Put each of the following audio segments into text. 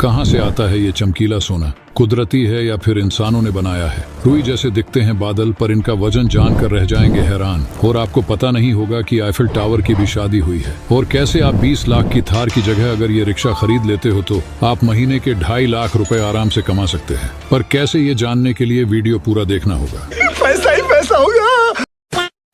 कहाँ से आता है ये चमकीला सोना? कुदरती है या फिर इंसानों ने बनाया है? रुई जैसे दिखते हैं बादल, पर इनका वजन जानकर रह जाएंगे हैरान। और आपको पता नहीं होगा कि आईफिल टावर की भी शादी हुई है। और कैसे आप 20 लाख की थार की जगह अगर ये रिक्शा खरीद लेते हो तो आप महीने के 2.5 लाख रुपए आराम से कमा सकते हैं। पर कैसे, ये जानने के लिए वीडियो पूरा देखना होगा। पैसा ही पैसा होगा।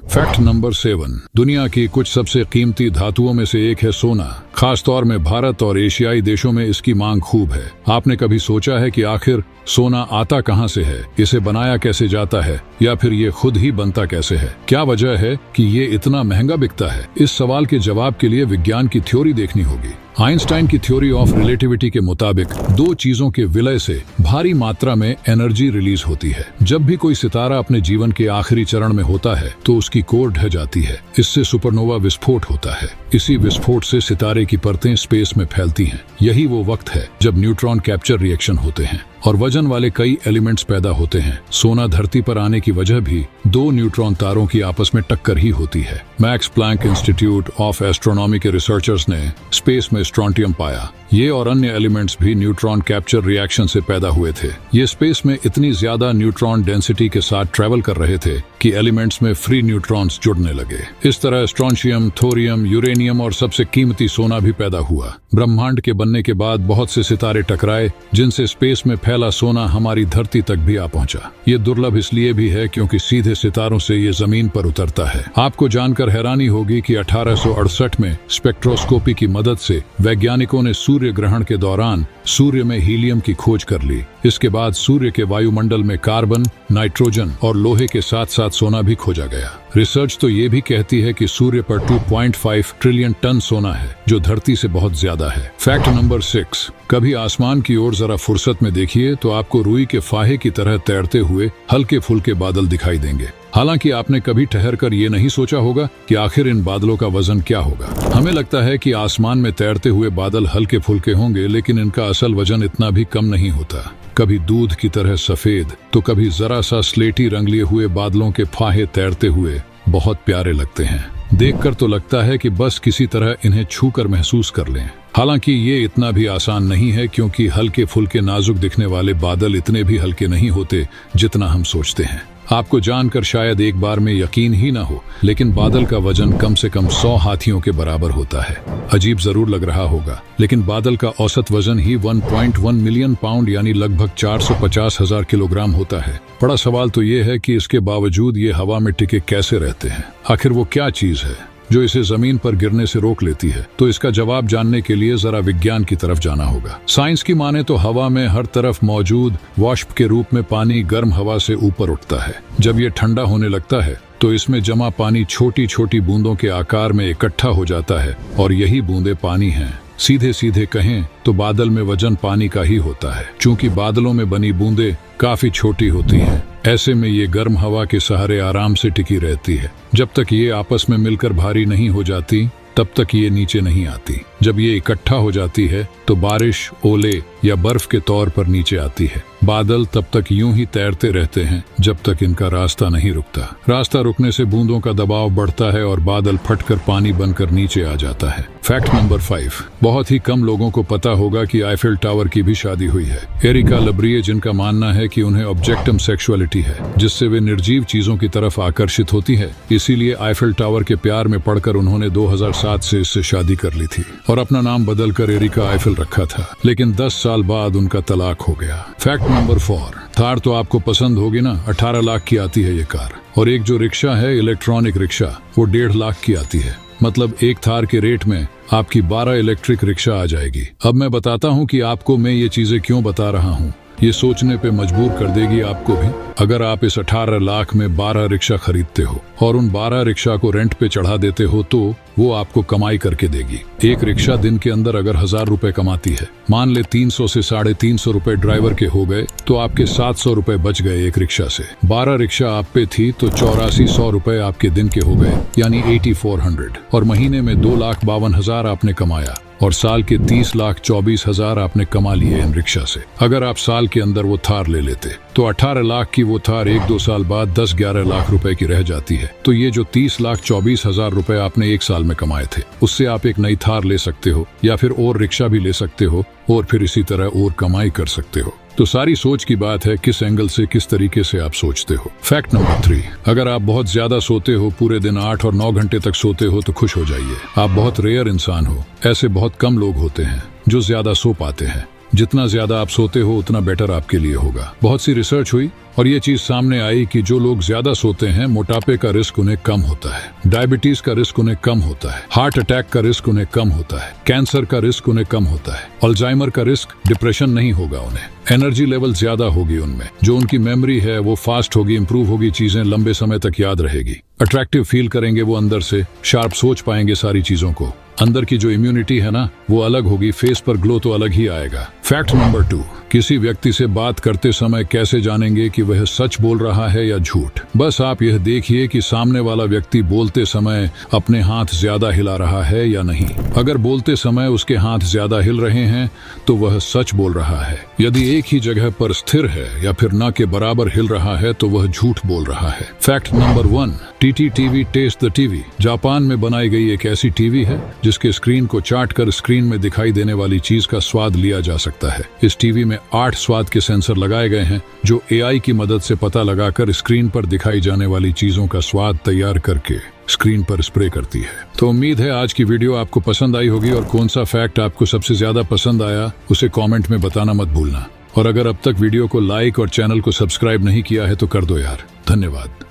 Fact number 7। दुनिया की कुछ सबसे कीमती धातुओं में से एक है सोना। खास तौर में भारत और एशियाई देशों में इसकी मांग खूब है। आपने कभी सोचा है कि आखिर सोना आता कहां से है? इसे बनाया कैसे जाता है? या फिर ये खुद ही बनता कैसे है? क्या वजह है कि ये इतना महंगा बिकता है? इस सवाल के जवाब के लिए विज्ञान की थ्योरी देखनी होगी। आइंस्टाइन की थ्योरी ऑफ रिलेटिविटी के मुताबिक दो चीजों के विलय से भारी मात्रा में एनर्जी रिलीज होती है। जब भी कोई सितारा अपने जीवन के आखिरी चरण में होता है तो उसकी कोर ढह जाती है। इससे सुपरनोवा विस्फोट होता है। इसी विस्फोट से सितारे की परतें स्पेस में फैलती हैं। यही वो वक्त है जब न्यूट्रॉन कैप्चर रिएक्शन होते हैं और वजन वाले कई एलिमेंट्स पैदा होते हैं। सोना धरती पर आने की वजह भी दो न्यूट्रॉन तारों की आपस में टक्कर ही होती है। Max Planck Institute of Astronomy के रिसर्चर्स ने स्पेस में स्ट्रोंटियम पाया। ये और अन्य एलिमेंट्स भी न्यूट्रॉन कैप्चर रिएक्शन से पैदा हुए थे। ये स्पेस में इतनी ज्यादा न्यूट्रॉन डेंसिटी के साथ ट्रेवल कर रहे थे कि एलिमेंट्स में फ्री न्यूट्रॉन्स जुड़ने लगे। इस तरह स्ट्रोंशियम, थोरियम, यूरेनियम और सबसे कीमती सोना भी पैदा हुआ। ब्रह्मांड के बनने के बाद बहुत से सितारे टकराए, जिनसे स्पेस में फैला सोना हमारी धरती तक भी आ पहुंचा। ये दुर्लभ इसलिए भी है क्योंकि सीधे सितारों से ये जमीन पर उतरता है। आपको जानकर हैरानी होगी कि 1868 में स्पेक्ट्रोस्कोपी की मदद से वैज्ञानिकों ने सूर्य ग्रहण के दौरान सूर्य में हीलियम की खोज कर ली। इसके बाद सूर्य के वायुमंडल में कार्बन, नाइट्रोजन और लोहे के साथ साथ सोना भी खोजा गया। रिसर्च तो ये भी कहती है कि सूर्य पर 2.5 ट्रिलियन टन सोना है, जो धरती से बहुत ज्यादा है। Fact number 6। कभी आसमान की ओर जरा फुर्सत में देखिए तो आपको रुई के फाहे की तरह तैरते हुए हल्के फुल्के बादल दिखाई देंगे। हालांकि आपने कभी ठहर कर ये नहीं सोचा होगा कि आखिर इन बादलों का वजन क्या होगा। हमें लगता है कि आसमान में तैरते हुए बादल हल्के फुल्के होंगे, लेकिन इनका असल वजन इतना भी कम नहीं होता। कभी दूध की तरह सफेद तो कभी जरा सा स्लेटी रंग लिए हुए बादलों के फाहे तैरते हुए बहुत प्यारे लगते हैं। देखकर तो लगता है कि बस किसी तरह इन्हें छूकर महसूस कर लें। हालांकि ये इतना भी आसान नहीं है, क्योंकि हल्के फुल्के नाजुक दिखने वाले बादल इतने भी हल्के नहीं होते जितना हम सोचते हैं। आपको जानकर शायद एक बार में यकीन ही ना हो, लेकिन बादल का वजन कम से कम 100 हाथियों के बराबर होता है। अजीब जरूर लग रहा होगा, लेकिन बादल का औसत वजन ही 1.1 मिलियन पाउंड यानी लगभग 450,000 किलोग्राम होता है। बड़ा सवाल तो ये है कि इसके बावजूद ये हवा में टिके कैसे रहते हैं। आखिर वो क्या चीज है जो इसे जमीन पर गिरने से रोक लेती है? तो इसका जवाब जानने के लिए जरा विज्ञान की तरफ जाना होगा। साइंस की माने तो हवा में हर तरफ मौजूद वाष्प के रूप में पानी गर्म हवा से ऊपर उठता है। जब ये ठंडा होने लगता है तो इसमें जमा पानी छोटी छोटी बूंदों के आकार में इकट्ठा हो जाता है, और यही बूंदे पानी हैं। सीधे सीधे कहें तो बादल में वजन पानी का ही होता है। चूंकि बादलों में बनी बूंदें काफी छोटी होती हैं, ऐसे में ये गर्म हवा के सहारे आराम से टिकी रहती है। जब तक ये आपस में मिलकर भारी नहीं हो जाती तब तक ये नीचे नहीं आती। जब ये इकट्ठा हो जाती है तो बारिश, ओले या बर्फ के तौर पर नीचे आती है। बादल तब तक यूं ही तैरते रहते हैं जब तक इनका रास्ता नहीं रुकता। रास्ता रुकने से बूंदों का दबाव बढ़ता है और बादल फटकर पानी बनकर नीचे आ जाता है। Fact number 5। बहुत ही कम लोगों को पता होगा कि आईफिल टावर की भी शादी हुई है। एरिका लब्रिए, जिनका मानना है कि उन्हें ऑब्जेक्टम सेक्सुअलिटी है, जिससे वे निर्जीव चीजों की तरफ आकर्षित होती है, इसीलिए आईफिल टावर के प्यार में पड़कर उन्होंने 2007 से इससे शादी कर ली थी और अपना नाम बदलकर एरिका आईफिल रखा था। लेकिन 10 साल बाद उनका तलाक हो गया। Fact number 4। थार तो आपको पसंद होगी ना। 18 लाख की आती है ये कार। और एक जो रिक्शा है, इलेक्ट्रॉनिक रिक्शा, वो 1.5 लाख की आती है। मतलब एक थार के रेट में आपकी 12 इलेक्ट्रिक रिक्शा आ जाएगी। अब मैं बताता हूँ कि आपको मैं ये चीजें क्यों बता रहा हूँ। ये सोचने पे मजबूर कर देगी आपको भी। अगर आप इस 18 लाख में 12 रिक्शा खरीदते हो और उन 12 रिक्शा को रेंट पे चढ़ा देते हो तो वो आपको कमाई करके देगी। एक रिक्शा दिन के अंदर अगर 1000 रुपए कमाती है, मान ले 300 से 350 रुपए ड्राइवर के हो गए तो आपके 700 रुपए बच गए एक रिक्शा से। 12 रिक्शा आप पे थी तो 8400 रुपए आपके दिन के हो गए, यानी 8400, और महीने में 2,52,000 आपने कमाया। और साल के 30,24,000 आपने कमा लिए इन रिक्शा से। अगर आप साल के अंदर वो थार ले लेते तो 18 लाख की वो थार 1-2 साल बाद 10-11 लाख रुपए की रह जाती है। तो ये जो 30,24,000 रुपए आपने एक साल में कमाए थे, उससे आप एक नई थार ले सकते हो या फिर और रिक्शा भी ले सकते हो और फिर इसी तरह और कमाई कर सकते हो। तो सारी सोच की बात है किस एंगल से, किस तरीके से आप सोचते हो। फैक्ट नंबर 3, अगर आप बहुत ज्यादा सोते हो, पूरे दिन 8 और 9 घंटे तक सोते हो तो खुश हो जाइए। आप बहुत रेयर इंसान हो। ऐसे बहुत कम लोग होते हैं जो ज्यादा सो पाते हैं। जितना ज्यादा आप सोते हो उतना बेटर आपके लिए होगा। बहुत सी रिसर्च हुई और ये चीज सामने आई कि जो लोग ज्यादा सोते हैं, मोटापे का रिस्क उन्हें कम होता है, डायबिटीज का रिस्क उन्हें कम होता है, हार्ट अटैक का रिस्क उन्हें कम होता है, कैंसर का रिस्क उन्हें कम होता है, अल्जाइमर का रिस्क, डिप्रेशन नहीं होगा उन्हें, एनर्जी लेवल ज्यादा होगी उनमें, जो उनकी मेमोरी है वो फास्ट होगी, इंप्रूव होगी, चीजें लंबे समय तक याद रहेगी, अट्रैक्टिव फील करेंगे वो अंदर से, शार्प सोच पाएंगे सारी चीजों को, अंदर की जो इम्यूनिटी है ना वो अलग होगी, फेस पर ग्लो तो अलग ही आएगा। फैक्ट नंबर 2, किसी व्यक्ति से बात करते समय कैसे जानेंगे कि वह सच बोल रहा है या झूठ? बस आप यह देखिए कि सामने वाला व्यक्ति बोलते समय अपने हाथ ज्यादा हिला रहा है या नहीं। अगर बोलते समय उसके हाथ ज्यादा हिल रहे हैं तो वह सच बोल रहा है। यदि एक ही जगह पर स्थिर है या फिर न के बराबर हिल रहा है तो वह झूठ बोल रहा है। Fact number 1, TT TV taste the TV. Japan में बनाई गई एक ऐसी टीवी है जिसके स्क्रीन को चाट कर स्क्रीन में दिखाई देने वाली चीज का स्वाद लिया जा सकता है। इस टीवी में 8 स्वाद के सेंसर लगाए गए हैं जो एआई की मदद से पता लगाकर स्क्रीन पर दिखाई जाने वाली चीजों का स्वाद तैयार करके स्क्रीन पर स्प्रे करती है। तो उम्मीद है आज की वीडियो आपको पसंद आई होगी और कौन सा फैक्ट आपको सबसे ज्यादा पसंद आया उसे कमेंट में बताना मत भूलना। और अगर अब तक वीडियो को लाइक और चैनल को सब्सक्राइब नहीं किया है तो कर दो यार। धन्यवाद।